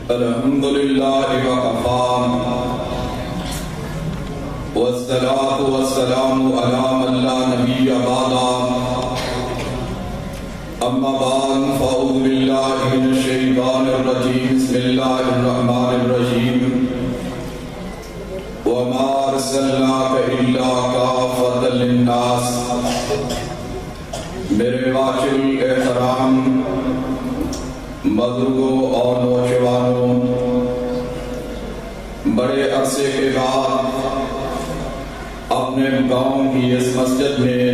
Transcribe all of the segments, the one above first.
الحمدللہ وکفی والصلاة والسلام علی من لا نبی بعدہ اما بعد فاعوذ باللہ من الشیطان الرجیم بسم اللہ الرحمن الرحیم وما ارسلناک الا کافۃ للناس۔ میرے واجب احترام بزرگوں اور نوجوانوں، بڑے عرصے کے بعد اپنے گاؤں کی اس مسجد میں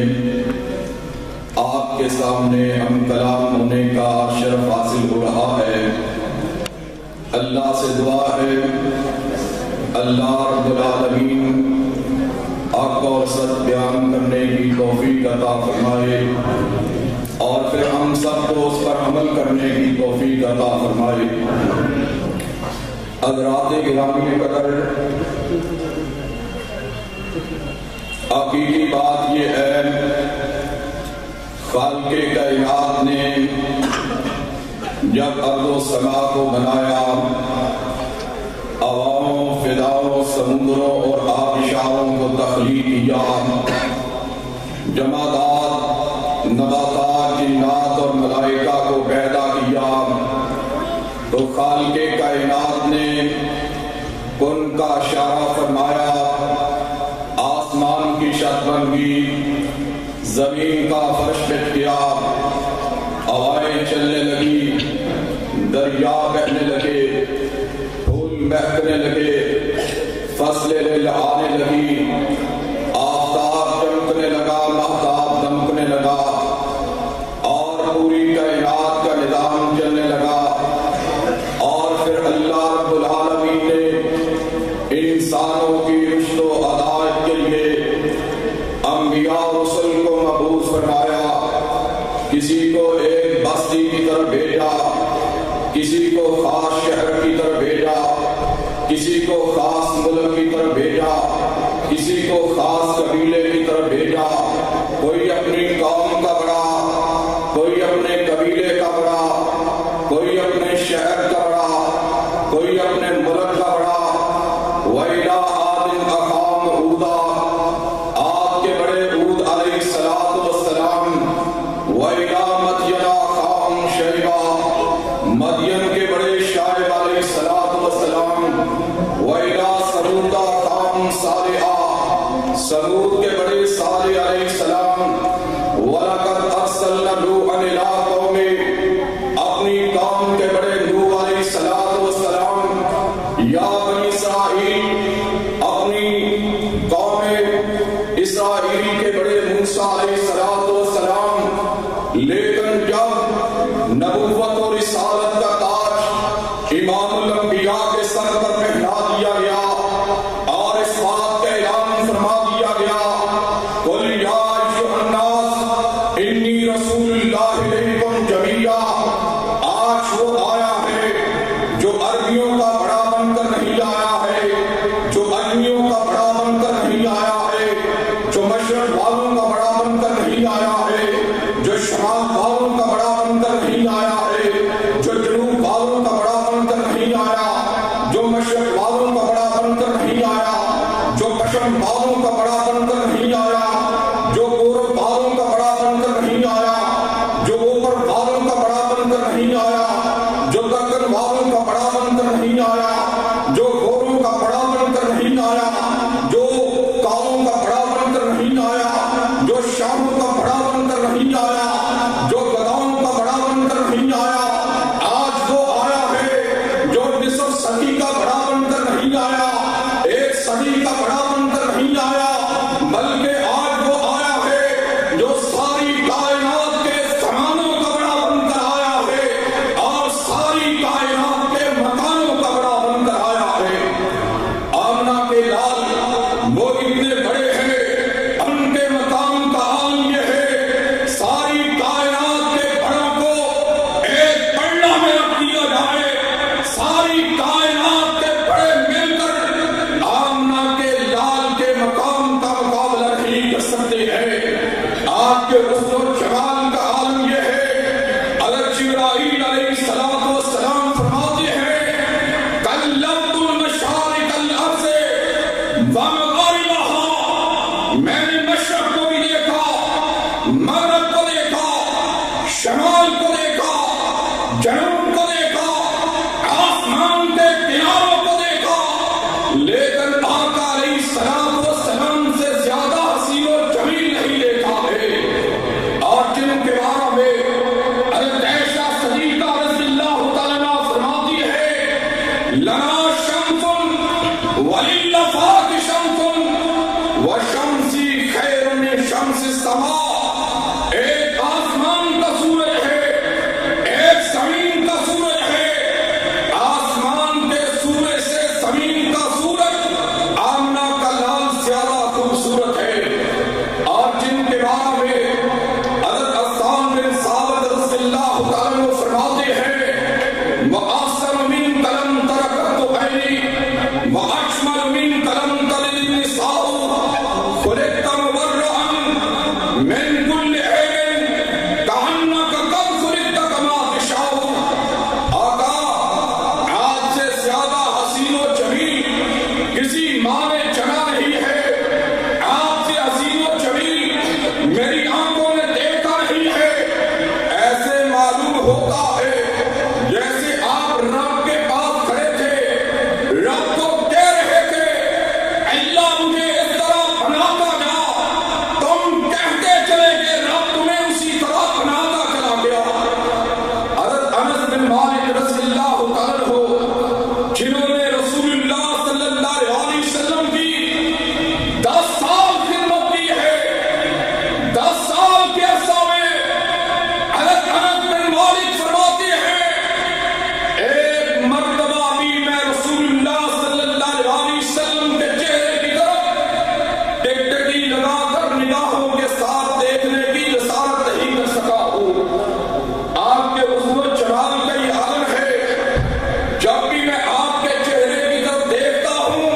آپ کے سامنے ہم کلام ہونے کا شرف حاصل ہو رہا ہے۔ اللہ سے دعا ہے اللہ رب العالمین حق اور سچ بیان کرنے کی توفیق عطا فرمائے اور پھر ہم سب کو اس پر عمل کرنے کی توفیق عطا فرمائے۔ حضرات گرامی قدر، حقیقی بات یہ ہے خالق کائنات نے جب ارض و سما کو بنایا، ہواؤں، فضاؤں، سمندروں اور آبشاروں کو تخلیق کیا، جمادات، نباتات، جنات اور ملائکہ کو پیدا کیا، تو خالق کائنات نے کن کا اشارہ فرمایا، آسمان کی چھت بن گئی، زمین کا فرش بچھ گیا، ہوائیں چلنے لگی، دریا بہنے لگے، پھول مہکنے لگے، فصلیں لہرانے لگی، آفتاب چمکنے لگا، مہتاب دمکنے لگا اور پوری کائنات کا نظام چلنے لگا۔ اور پھر اللہ رب العالمین نے انسانوں کی رشد و ہدایت کے لیے انبیاء و رسل کو مبعوث فرمایا، کسی کو ایک بستی کی طرف بھیجا، کسی کو خاص شہر کی طرف بھیجا، کسی کو خاص ملک کی طرف بھیجا، کسی کو خاص قبیلے کی طرف بھیجا، کوئی اپنی قوم کا بڑا، کوئی اپنے قبیلے کا بڑا، کوئی اپنے شہر کا بڑا، کوئی اپنے ملک کا بڑا۔ وَإِلَىٰ عَادٍ أَخَاهُمْ هُودًا، عاد کے بڑے ہود علیہ السلام، وَإِلَىٰ مَدْيَنَ أَخَاهُمْ شُعَيْبًا، مدین کے بڑے شعیب علیہ السلام، وَإِلَىٰ ثَمُودَ أَخَاهُمْ صَالِحًا، ثمود کے بڑے صالح علیہ السلام، وَلَقَدْ أَرْسَلْنَا نُوحًا إِلَىٰ قَوْمِهِ، اپنی قوم کے بڑے نوح علیہ السلام، یا بنی اسرائیل، اپنی قوم اسرائیل کے بڑے موسیٰ علیہ السلام، لیکن جب نبوت اور رسالت کا تاج امام الانبیاء کے سر پر پہنا دیا گیا اور اس بات کا اعلان فرما دیا گیا، قُلْ يَا أَيُّهَا النَّاسُ إِنِّي رَسُولُ اللَّهِ إِلَيْكُمْ جَمِيعًا، آج وہ آیا ہے جو عربیوں کا بڑا بن کر نہیں آیا ہے، جو عربیوں کا بڑا بن کر نہیں آیا ہے، جو مشرق والوں کا بڑا بن کر نہیں آیا ہے، جو شمال والوں کا بڑا بن کر نہیں آیا ہے، جو جنوب والوں کا بڑا بن کر نہیں آیا، جو مشرق والوں کا بڑا بن کر نہیں آیا، جو پشم والوں کا بڑا بن کر نہیں آیا، جو پورب والوں کا بڑا بن کر نہیں آیا، جو اوپر والوں کا بڑا بن کر نہیں آیا، جو دکن والوں کا بڑا بن کر نہیں آیا، جو گوروں کا بڑا بن کر نہیں آیا، جو کاؤں کا بڑا بن کر نہیں آیا، جو شاموں کا بڑا بن کر نہیں آیا، جو گداؤں کا بڑا بن کر نہیں آیا، آج وہ آیا ہے جو نصف صدی کا بڑا بن کر نہیں آیا، ایک صدی کا بڑا بن کر نہیں آیا، بلکہ آج وہ آیا ہے جو ساری کائنات کے زمانوں کا بڑا بن کر آیا ہے اور ساری کائنات کے مکانوں کا بڑا بن کر آیا ہے۔ آمنہ کے لال وہ اتنے بڑے ہیں، ان کے مقام کا حال یہ ہے، ساری کائنات کے بڑوں کو ایک پلڑا میں رکھ دیا جائے، ساری کائنات کے بڑے مل کر آمنہ کے لال کے مقام مغرب کو دیکھا، شمال کو دیکھا، جنوب کو دیکھا، آسمان کے کناروں کو دیکھا، لیکن آقا علیہ السلام والسلام سے زیادہ حسین و جمیل نہیں دیکھا ہے۔ اور جن کے بارے میں حضرت عائشہ صدیقہ رضی اللہ تعالیٰ عنہا فرماتی ہے، لنا شمس وللافاق شمس وشمسی خیر من شمس السماء، ایک آسمان کا سورج ہے، ایک زمین کا سورج ہے، آسمان کے سورج سے زمین کا سورج آمنہ کا لال زیادہ خوبصورت ہے۔ اور جن کے بارے میں حضرت حسان بن ثابت رضی اللہ تعالیٰ عنہ فرماتے ہیں، وَأَحْسَنُ مِنْكَ لَمْ تَرَكَتُ عَيْنِي وَأَجْمَلُ مِنْكَ لَمْ تَلِدِ النِّسَاءُ خُلِقْتَ مُبَرَّأً مِنْ كُلِّ عَيْبٍ كَأَنَّكَ قَدْ خُلِقْتَ كَمَا تَشَاءُ۔ آقا آج سے زیادہ حسین و جمیل کسی ماں نے جنا نہیں ہے، آپ سے حسین و جمیل میری آنکھوں نے دیکھا نہیں ہے۔ ایسے معلوم ہوتا ہے جیسے آپ رب کے پاس کھڑے تھے، رب کو کہہ رہے تھے اللہ مجھے اس طرح بناتا جا، تم کہتے چلے کہ رب تمہیں اسی طرح بناتا چلا گیا۔ حضرت انس بن مالک رضی اللہ تعالیٰ عنہ جنہوں نے رسول اللہ صلی اللہ علیہ وسلم کی 10 سال خدمت کی ہے، 10 سال کے عرصہ میں حضرت انس بن مالک فرماتے ہیں، ایک مرتبہ بھی میں رسول اللہ صلی اللہ علیہ وسلم کے چہرے کی طرف ٹکٹکی لگا کر نگاہوں کے ساتھ دیکھنے کی جسارت نہیں کر سکا ہوں۔ آپ کے حسن و جمال کا یہ عالم ہے، جب بھی میں آپ کے چہرے کی طرف دیکھتا ہوں،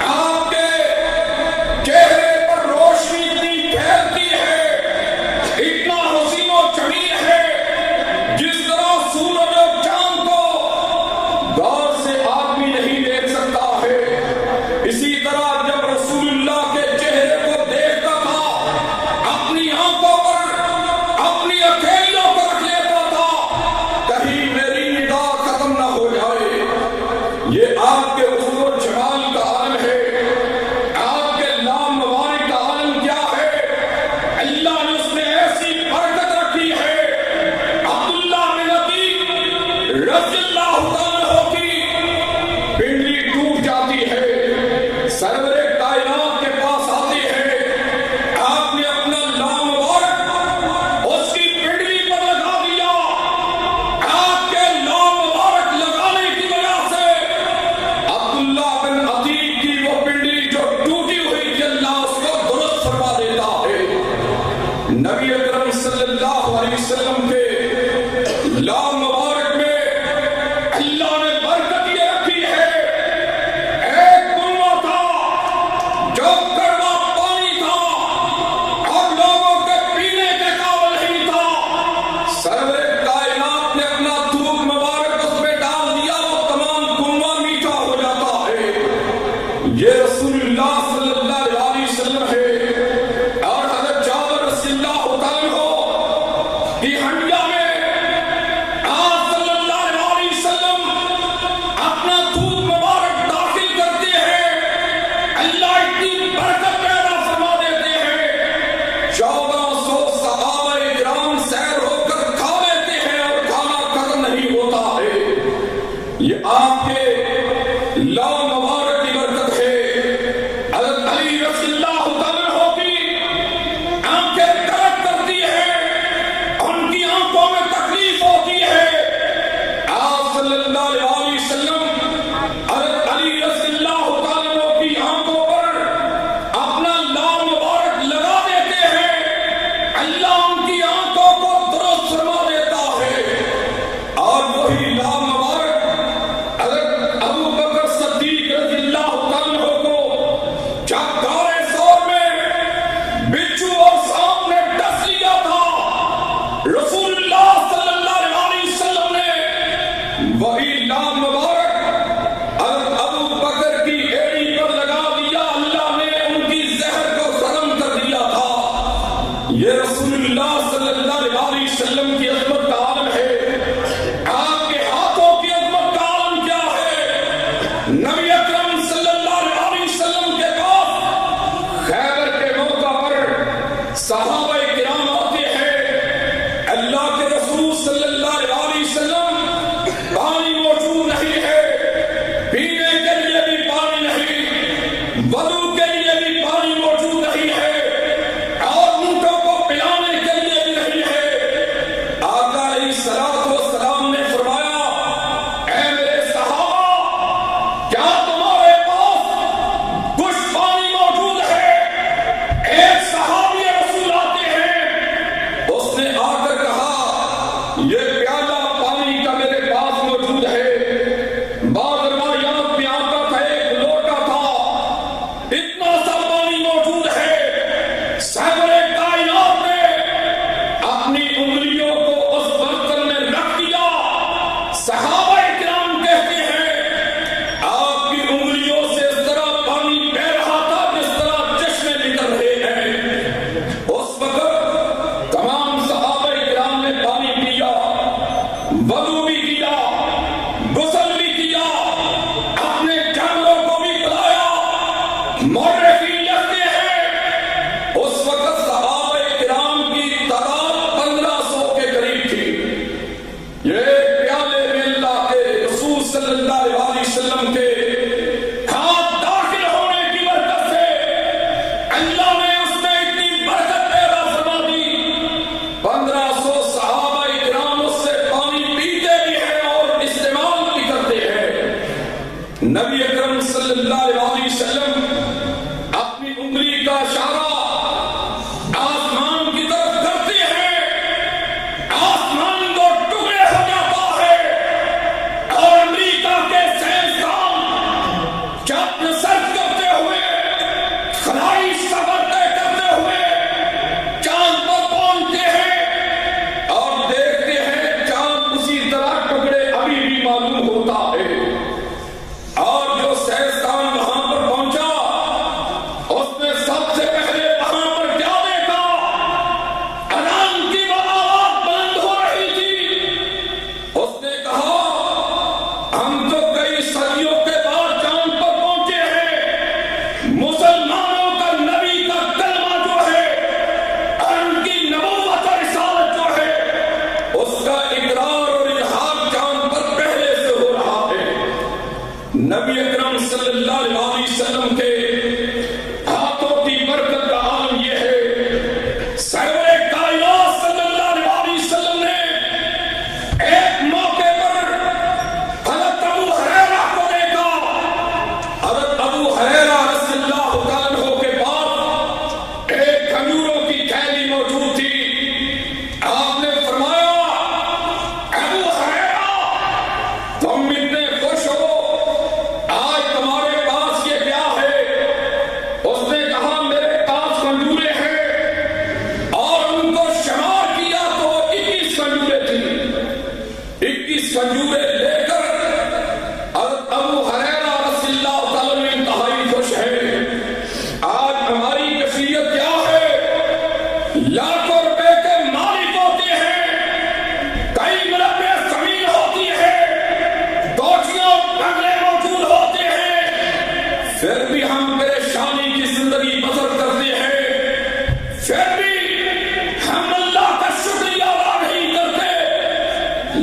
آپ کے چہرے پر روشنی اتنی پھیلتی ہے، اتنا حسین و جمیل ہے، جس طرح سورج اور چاند کو غور سے آدمی نہیں دیکھ سکتا ہے، اسی طرح جب رسول اللہ کے چہرے کو دیکھتا تھا اپنی آنکھوں پر، اپنی اکھیوں پر رکھ لیتا تھا کہیں میری نگاہ ختم نہ ہو جائے۔ یہ آپ کے حسن و جمال کا عالم ہے، آپ کے لام مبارک کا عالم کیا ہے، اللہ نے اس میں ایسی برکت رکھی ہے۔ عبداللہ بن عتیق رضی اللہ تعالیٰ عنہ کی پنڈلی ٹوٹ جاتی ہے، سرور کائنات کے پاس آتے ہیں، آپ نے اپنا لام مبارک اس کی پنڈلی پر لگا دیا۔ آپ کے لام مبارک لگانے کی وجہ سے عبداللہ بن عتیق کی وہ پنڈلی جو ٹوٹی ہوئی تھی اللہ اس کو درست فرما دیتا ہے۔ نبی اکرم صلی اللہ علیہ وسلم کے لام مبارک میں اللہ نے برکت یہ رکھی ہے، ایک کنواں تھا جو کڑوا پانی تھا اور لوگوں کے پینے کے قابل نہیں تھا، سرور کائنات نے اپنا دودھ مبارک اس میں ڈال دیا، وہ تمام کنواں میٹھا ہو جاتا ہے۔ یہ رسول اللہ صلی اللہ علیہ وسلم ہے۔ اور حضرت جابر رضی اللہ تعالیٰ عنہ کی ہنڈیا میں آپ صلی اللہ علیہ وسلم اپنا دودھ مبارک داخل کرتے ہیں، اللہ اتنی برکت پیدا فرما دیتے ہیں، 1400 صحابہ کرام سیر ہو کر کھا لیتے ہیں اور کھانا ختم نہیں ہوتا ہے۔ یہ آپ کے لام مبارک کی برکت ہے۔ حضرت علی وسلم کی عظمت کا عالم ہے، آپ کے ہاتھوں کی عظمت کا عالم کیا ہے؟ نبی اکرم صلی اللہ علیہ وسلم کے پاس خیبر کے موقع پر صحابہ کرام آتے ہیں، اللہ کے رسول صلی اللہ علیہ وسلم پانی موجود نہیں ہے، پینے کے لیے بھی پانی نہیں، وضو کے لیے بھی پانی موجود نہیں ہے، اور اونٹوں کو پلانے کے لیے بھی نہیں ہے۔ آقا علیہ الصلوۃ والسلام نے فرمایا، اے میرے صحابہ، کیا تمہارے پاس کچھ پانی موجود ہے؟ ایک صحابی رسول آتے ہیں، اس نے آ کر کہا، یہ پیالہ پانی کا میرے پاس موجود ہے۔ بعض روایات میں آتا تھا ایک لوٹا تھا، اتنا سا پانی موجود ہے۔ سرور کائنات نے اپنی انگلیوں کو اس برتن میں رکھ دیا۔ صحابہ کرام کہتے ہیں، آپ کی انگلیوں سے اس طرح پانی بہ رہا تھا جس طرح چشمے نکل رہے ہیں۔ اس وقت تمام صحابہ کرام نے پانی پیا، وضو بھی کیا، غسل بھی کیا، اپنے جانوروں کو بھی پلایا۔ مورخین لکھتے ہیں، اس وقت صحابہ کرام کی تعداد 1500 کے قریب تھی۔ یہ پیالے میں اللہ کے رسول صلی اللہ علیہ وسلم کے ہاتھ داخل ہونے کی برکت سے اللہ نے اس میں اتنی برکت پیدا فرما دی، 1500 صحابہ کرام اس سے پانی پیتے بھی ہیں اور استعمال بھی کرتے ہیں۔ نبی اکرم صلی اللہ علیہ وسلم اپنی انگلی کا اشارہ آسمان کی طرف کرتے ہیں، آسمان کو ٹکڑے ہو جاتا ہے، اور امریکہ کے سائنسدان چاند سرچ کرتے ہوئے، خلائی سفر طے کرتے ہوئے چاند پر پہنچتے ہیں اور دیکھتے ہیں چاند اسی طرح ٹکڑے ابھی بھی معلوم ہوتا ہے۔ اور جو سائنسدان وہاں پر پہنچا، اس نے سب سے پہلے وہاں پر کیا دیکھا؟ اذان کی آواز بلند ہو رہی تھی۔ اس نے کہا، ہم تو کئی صدیوں کے بعد چاند پر پہنچے ہیں، مسلمانوں کا نبی کا کلمہ جو ہے اور ان کی نبوت اور رسالت جو ہے، اس کا اقرار اور اظہار چاند پر پہلے سے ہو رہا ہے۔ نبی اکرم صلی اللہ علیہ وسلم کے ہاتھوں کی برکت کا عالم یہ ہے۔ سرور کائنات صلی اللہ علیہ وسلم نے ایک موقع پر حضرت ابو ہریرہ کو دیکھا۔ حضرت ابو ہریرہ رضی اللہ تعالیٰ عنہ کے پاس ایک کھجوروں کی تھیلی موجود تھی۔ آپ نے فرمایا، ابو ہریرہ، تم اتنے خوش ہو، آج تمہارے پاس یہ کیا ہے؟ اس نے کہا، میرے پاس کھجوریں ہیں، اور ان کو شمار کیا تو 21 کھجوریں تھیں۔ 21 کھجوریں لے کر حضرت ابو ہریرہ رضی اللہ تعالیٰ عنہ انتہائی خوش ہے۔ آج ہماری کیفیت کیا ہے؟ لاکھوں روپے کے مالک ہوتے ہیں، کئی مربع زمین ہوتی ہے، کوٹھیاں اور بنگلے موجود ہوتے ہیں، پھر بھی ہم پریشانی کی زندگی بسر کرتے ہیں، پھر بھی ہم اللہ کا شکریہ ادا نہیں کرتے۔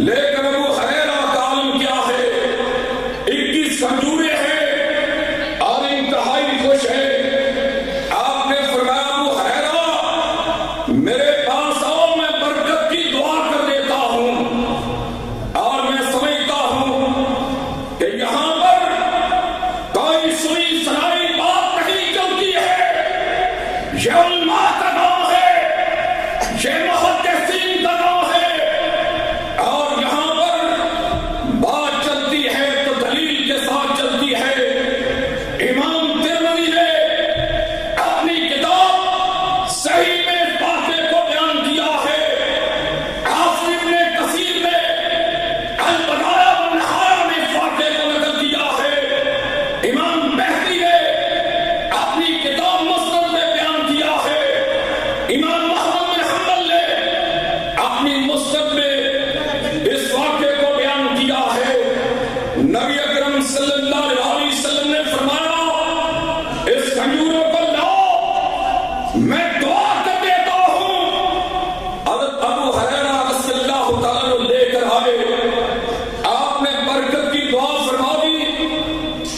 لیکن ابو ہریرہ کا عالم کیا ہے؟ 21 کھجوریں ہیں اور انتہائی خوش ہے۔ آپ نے فرمایا، ابو ہریرہ، میرے پاس آؤ، میں برکت کی دعا کر دیتا ہوں۔ اور میں سمجھتا ہوں کہ یہاں پر کوئی سنی سنائی بات نہیں چلتی ہے، میں دعا کر دیتا ہوں. حضرت ابو ہریرہ رضی اللہ تعالیٰ عنہ لے کر آئے. آپ نے برکت کی دعا فرما دی,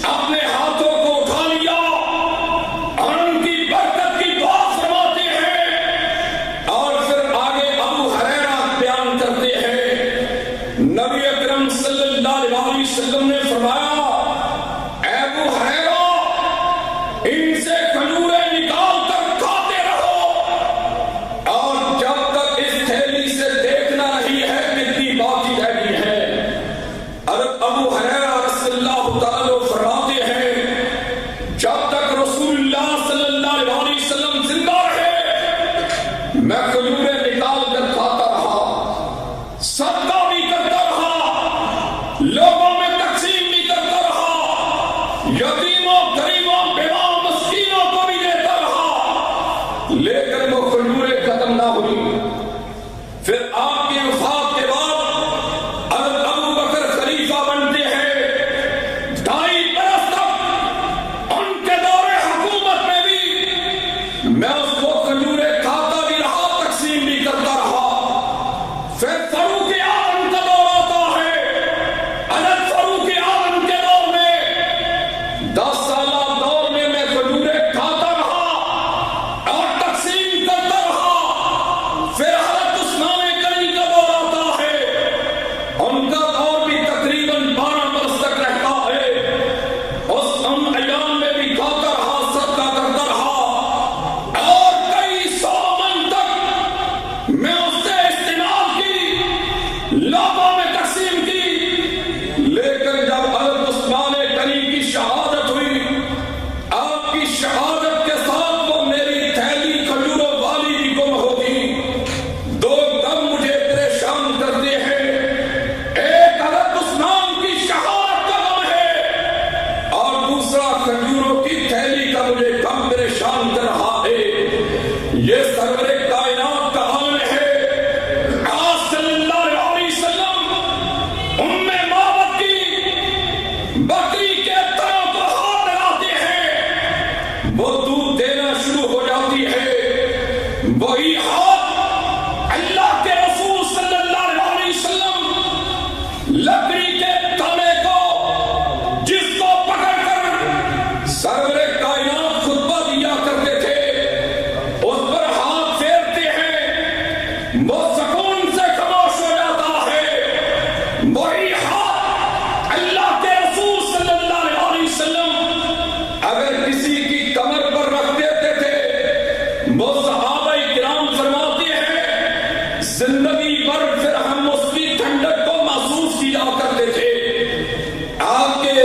اپنے ہاتھوں کو اٹھا لیا اور ان کی برکت کی دعا فرماتے ہیں. اور پھر آگے ابو ہریرہ بیان کرتے ہیں, نبی اکرم صلی اللہ علیہ وسلم نے فرمایا, اے ابو ہریرہ ان سے کھجوریں نکال کر کھاتے رہو, اور جب تک اس تھیلی سے دیکھنا نہیں ہے کتنی باقی رہ گئی ہے. حضرت ابو ہریرہ رضی اللہ تعالیٰ عنہ فرماتے ہیں, جب تک رسول اللہ صلی اللہ علیہ وسلم زندہ رہے میں کھجوریں نکال کر کھاتا رہا, صدقہ بھی کرتا رہا, لوگوں میں تقسیم بھی کرتا رہا, یتیموں غریبوں بیواؤں مسکینوں کو بھی دیتا رہا, لیکن وہ کھجوریں ختم نہ ہوئی. پھر آپ کی وفات کے بعد حضرت ابو بکر خلیفہ بنتے ہیں. 2.5 برس تک ان کے دور حکومت میں بھی میں اس کو کھجوریں کھاتا بھی رہا, تقسیم بھی کرتا رہا. پھر فاروق اعظم کا دور آتا ہے. حضرت فاروق اعظم کے دور میں 10 سالہ دور میں کھجوریں کھاتا رہا اور تقسیم کرتا رہا. پھر حضرت عثمان غنی کا دور آتا ہے. ان کا دور بھی تقریباً 12 برس تک رہتا ہے. اس ایام میں بھی کھاتا رہا, صدقہ کرتا رہا, اور کئی 100 من تک میں اس سے استعمال کی, لوگوں میں تقسیم کی. لیکن جب حضرت عثمان غنی کی شہادت ہوئی, آپ کی شہادت کے ساتھ وہ میری تھیلی کھجوروں والی بھی گم ہوگی. 2 دم مجھے پریشان کرتے ہیں. ایک حضرت عثمان کی شہادت کا غم ہے, اور دوسرا کھجوروں کی تھیلی کا مجھے غم پریشان کر رہا ہے. یہ سرور کائنات کا عالم ہے. آپ صلی اللہ علیہ وسلم ام مابت کی بکری کے تنوں کو ہاتھ لگاتے ہیں, وہ دودھ دینا شروع ہو جاتی ہے. وہی ہاتھ اللہ کے رسول صلی اللہ علیہ وسلم لکڑی کے تنے کو, جس کو پکڑ کر سرور کائنات خطبہ دیا کرتے تھے, اس پر ہاتھ پھیرتے ہیں, وہ سکون سے خاموش ہو جاتا ہے. وہی ہاتھ اللہ کے رسول صلی اللہ علیہ وسلم اگر کسی کی کمر پر رکھ دیتے تھے, وہ صحابہ کرام فرماتے ہیں زندگی بھر پھر ہم اس کی ٹھنڈک کو محسوس کیا کرتے تھے. آپ کے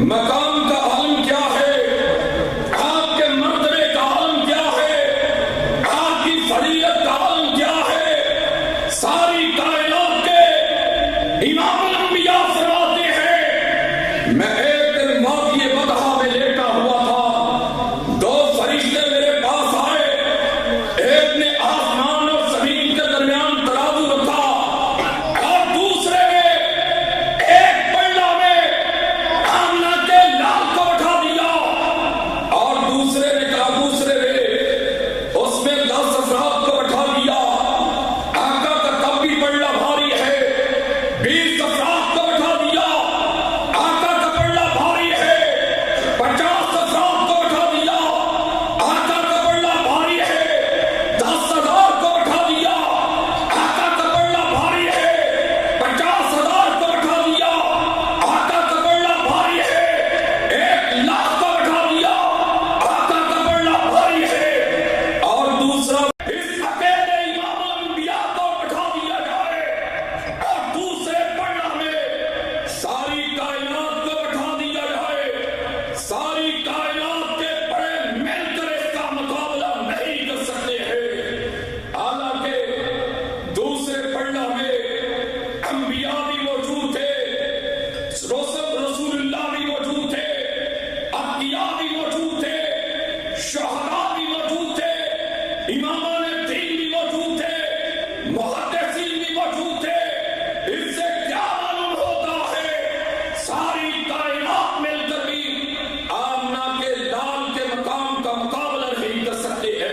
مقام کا عالم کیا ہے, آپ کے مرتبے کا عالم کیا ہے, آپ کی فضیلت کا عالم کیا ہے. ساری کائنات کے امام الانبیاء فرماتے ہیں, میں ایک دن وادی بدحا میں لیٹا ہوا تھا, 2 فرشتے میرے پاس آئے. ایک نے آسمان اور زمین کے درمیان ترازو رکھا, اور دوسرے نے ایک پلڑا میں آمنہ کے لال کو اٹھا دیا, اور دوسرے نے اس میں 10 افراد کو اٹھا دیا. آقا کا تب بھی پلڑا بھاری ہے. 20 افراد کو اٹھا دیا, آقا کا پلڑا بھاری ہے. 50 افراد کو اٹھا دیا, آقا کا پلڑا بھاری ہے. 10,000 کو اٹھا دیا, آقا کا پلڑا بھاری ہے. 50,000 کو اٹھا دیا, آقا کا پلڑا بھاری ہے. 1,00,000 کو اٹھا دیا, آقا کا پلڑا بھاری ہے. اور دوسرا, اس اکیلے امام الانبیاء کو اٹھا دیا جائے, اور دوسرے پلڑا میں ساری کائنات کو اٹھا دیا جائے. ساری کائنات کے بڑے مل کر اس کا مقابلہ نہیں کر سکتے ہیں. حالانکہ دوسرے پلڑا میں انبیاء بھی موجود تھے, رسول اللہ بھی موجود تھے, انبیاء بھی موجود تھے, شہداء بھی موجود تھے, امامان دین بھی موجود تھے, محدثین بھی موجود تھے. اس سے کیا معلوم ہوتا ہے, ساری کائنات مل کر بھی آمنہ کے لال کے مقام کا مقابلہ نہیں کر سکتے ہیں.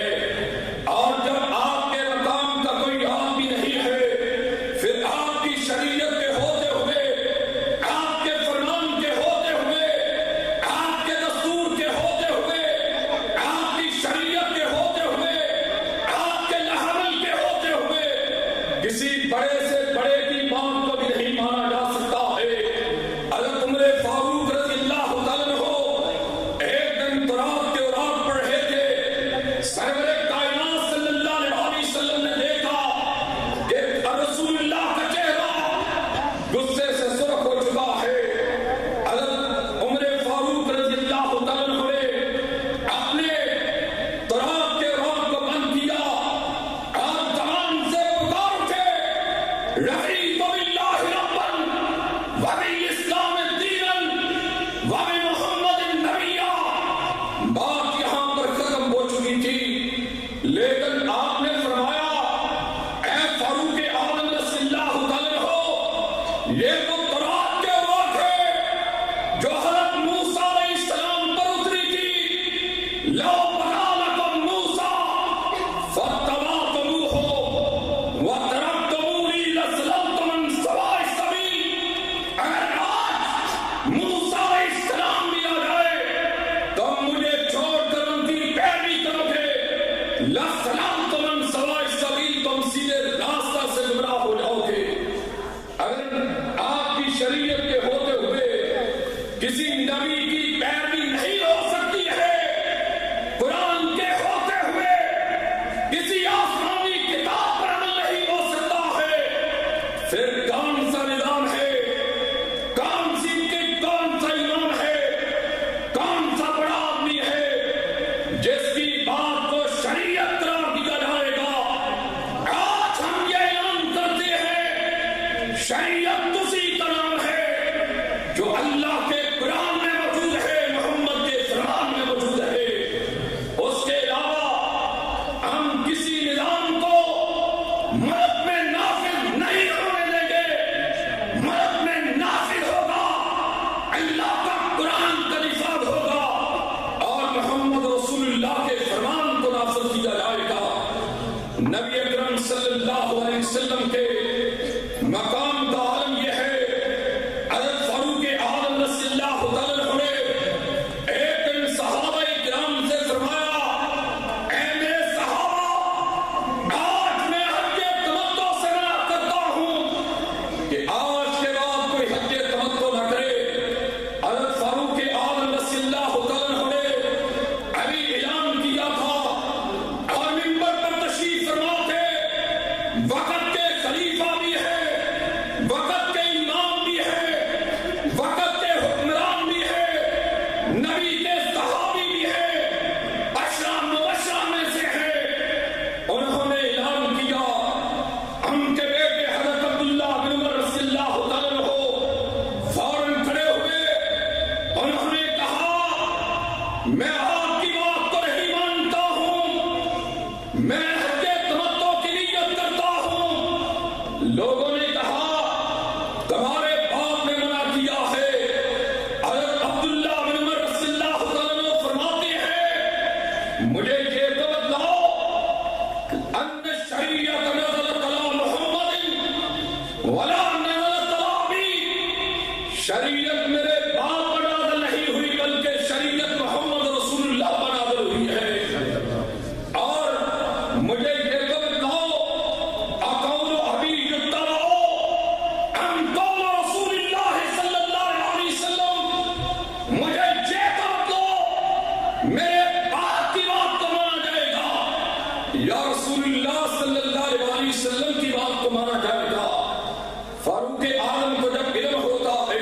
لَسَلَامْتُ مَنْ سَوَائِ السَّبِيلِ، تم سیدھے راستہ سے گمراہ ہو جاؤ گے۔ اگر آپ کی شریعت کے ہوتے ہوئے کسی نبی کی پیروی نہیں ہو سکتی ہے، قرآن کے ہوتے ہوئے کسی آسمانی کتاب پر عمل نہیں ہو سکتا ہے، پھر کون سا نظام ہے، کون سا ایمان ہے، کون سا بڑا آدمی ہے جس کی بات کو شریعت قرار دیا جائے گا؟ آج ہم یہ اعلان کرتے ہیں، شریعت اسی کا نام ہے جو اللہ کے قرآن میں موجود ہے، محمد کے فرمان میں موجود ہے۔ اس کے علاوہ ہم کسی نظام کو ملک میں نافذ نہیں ہونے دیں گے۔ ملک میں نافذ ہوگا اللہ کا قرآن کا نفاذ ہوگا اور محمد رسول اللہ کے فرمان کو نافذ کیا جائے گا۔ نبی اکرم صلی اللہ علیہ وسلم کے مقام کا عالم یہ ہے، حضرت فاروق اعظم رضی اللہ تعالیٰ عنہ نے ایک دن صحابہ کرام سے فرمایا، اے میرے صحابہ، آج میں حج تمتع سے منع کرتا ہوں کہ آج کے بعد کوئی حج تمتع نہ کرے۔ حضرت فاروق اعظم رضی اللہ تعالیٰ عنہ نے ابھی اعلان کیا تھا اور منبر پر تشریف فرما تھے، وقت کے خلیفہ بھی ہے، وقت کے امام بھی ہے، وقت کے حکمران بھی ہے، نبی کے صحابی بھی ہے، عشرہ مبشرہ میں سے ہے۔ انہوں نے اعلان کیا، ان کے بیٹے حضرت عبداللہ بن عمر رضی اللہ تعالیٰ عنہ فوراً کھڑے ہوئے، انہوں نے کہا، میں آپ کی بات کو نہیں مانتا ہوں، میں حج تمتع کی نیت کرتا ہوں۔ لوگوں نے کہا، تمہارے باپ نے منع کیا ہے۔ حضرت عبداللہ بن عمر رضی اللہ تعالیٰ عنہ فرماتے ہیں، مجھے یہ تو بتلاؤ ان شریعت نزلت علی محمد ولا نزلت علی ابی، شریعت میرے باپ پر نازل نہیں ہوئی بلکہ شریعت محمد رسول اللہ پر نازل ہوئی ہے۔ اور مجھے یہ تو بتلاؤ، اقول ابی یتبع ام قول رسول اللہ صلی اللہ علیہ وسلم، مجھے یہ تو بتلاؤ، میرے باپ کی بات کو مانا جائے گا یا رسول اللہ صلی اللہ علیہ وسلم کی بات کو مانا جائے گا؟ فاروق اعظم کو جب علم ہوتا ہے،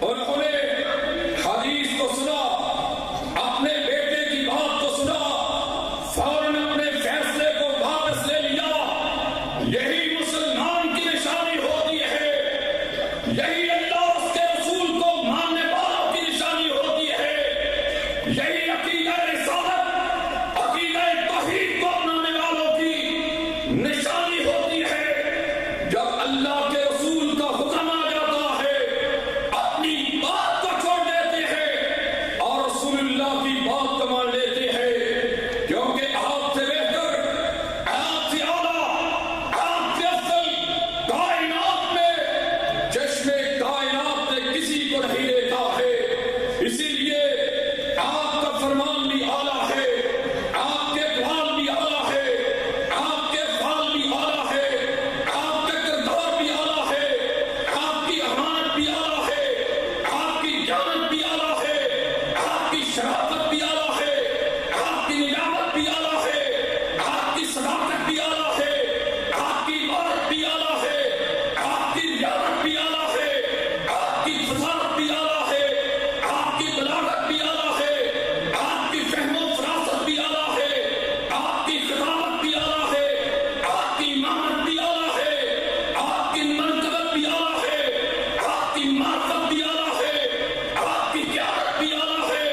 انہوں نے حدیث کو سنا، اپنے بیٹے کی بات کو سنا، فوراً اپنے فیصلے کو واپس لے لیا۔ یہی مسلمان کی نشانی ہوتی ہے، یہی اللہ اس کے رسول کو ماننے والوں کی نشانی ہوتی ہے، یہی عقیدہ رسالت، عقیدہ توحید کو اپنانے والوں کی نشانی ہوتی ہے۔ جب اللہ کے رسول کا حکم آ جاتا ہے، اپنی بات کو چھوڑ دیتے ہیں اور رسول اللہ کی بات کو مان لیتے ہیں، کیونکہ آپ سے بہتر، آپ سے اعلیٰ، آپ سے افضل کائنات میں چشمے کائنات نے کسی کو نہیں دیکھا ہے۔ اسی لیے آپ کا فرمان بھی اعلیٰ ہے، آپ کے اقوال بھی اعلیٰ ہے، آپ کے افعال بھی اعلیٰ ہے، آپ کا کردار بھی اعلیٰ ہے، آپ کی امانت بھی اعلیٰ ہے، آپ کی جانت بھی اعلیٰ ہے، آپ کی شرافت بھی اعلیٰ ہے، آپ کی نیابت بھی اعلیٰ ہے، آپ کی صداقت بھی اعلیٰ ہے، آپ کی عبادت بھی اعلیٰ ہے، آپ کی ریاضت بھی اعلیٰ ہے، آپ کی فضاحت بھی اعلیٰ ہے، آپ کی بلاغت بھی اعلیٰ ہے، آپ کی فہم و فراست بھی اعلیٰ ہے، آپ کی خطابت بھی اعلیٰ ہے، آپ کی امامت بھی اعلیٰ ہے، آپ کی منقبت بھی اعلیٰ ہے، آپ کی معرفت بھی اعلیٰ ہے، آپ کی قیادت بھی اعلیٰ ہے،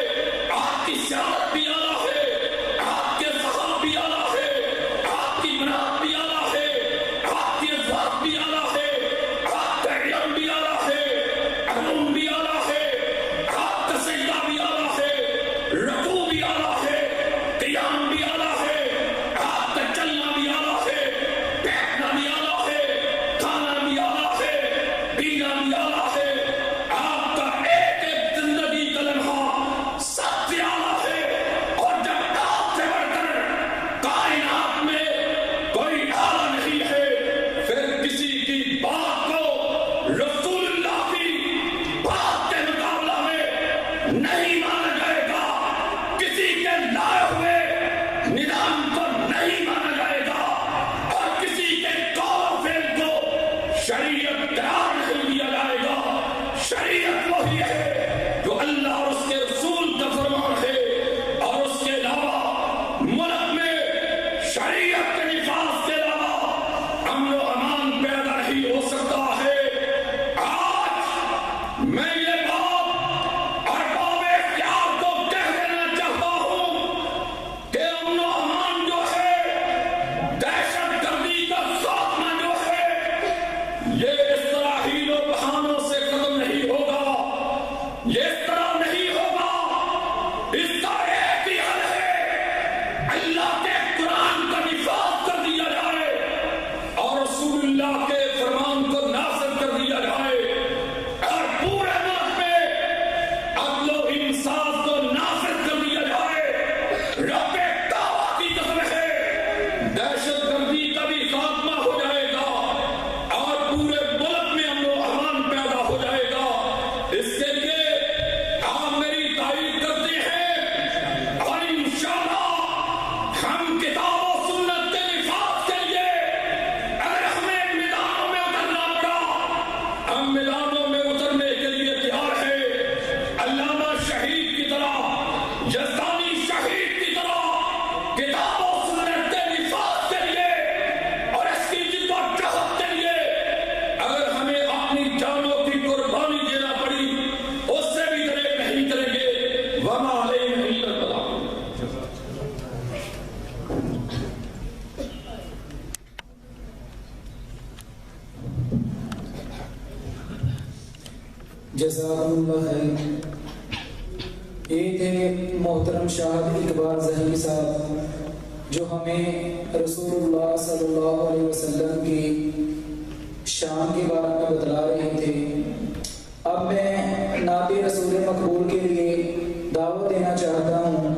آپ کی سیادت بھی اعلیٰ ہے، آپ کے ذہاب بھی اعلیٰ ہے، آپ کی مناعت بھی اعلیٰ ہے، آپ کی ازواج بھی اعلیٰ ہے، آپ کا علم بھی اعلیٰ ہے، علوم بھی اعلیٰ ہے، آپ کا سجدہ بھی اعلیٰ ہے، رکوع بھی اعلیٰ ہے، قیام بھی اعلیٰ ہے، آپ کا چلنا بھی اعلیٰ ہے، بیٹھنا بھی اعلیٰ ہے، کھانا بھی اعلیٰ ہے، پینا بھی اعلیٰ ہے، آپ کا ایک ایک زندگی کا لمحہ سب سے اعلیٰ ہے۔ اور جب آپ سے بڑھ کر جزاکم اللہ خیر۔ یہ تھے محترم شاہد اقبال ظہیر صاحب جو ہمیں رسول اللہ صلی اللہ علیہ وسلم کی شان کے بارے میں بتلا رہے تھے۔ اب میں نعت رسول مقبول کے لیے دعوت دینا چاہتا ہوں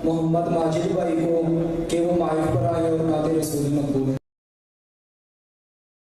محمد ماجد بھائی کو کہ وہ مائک پر آئے اور نعت رسول مقبول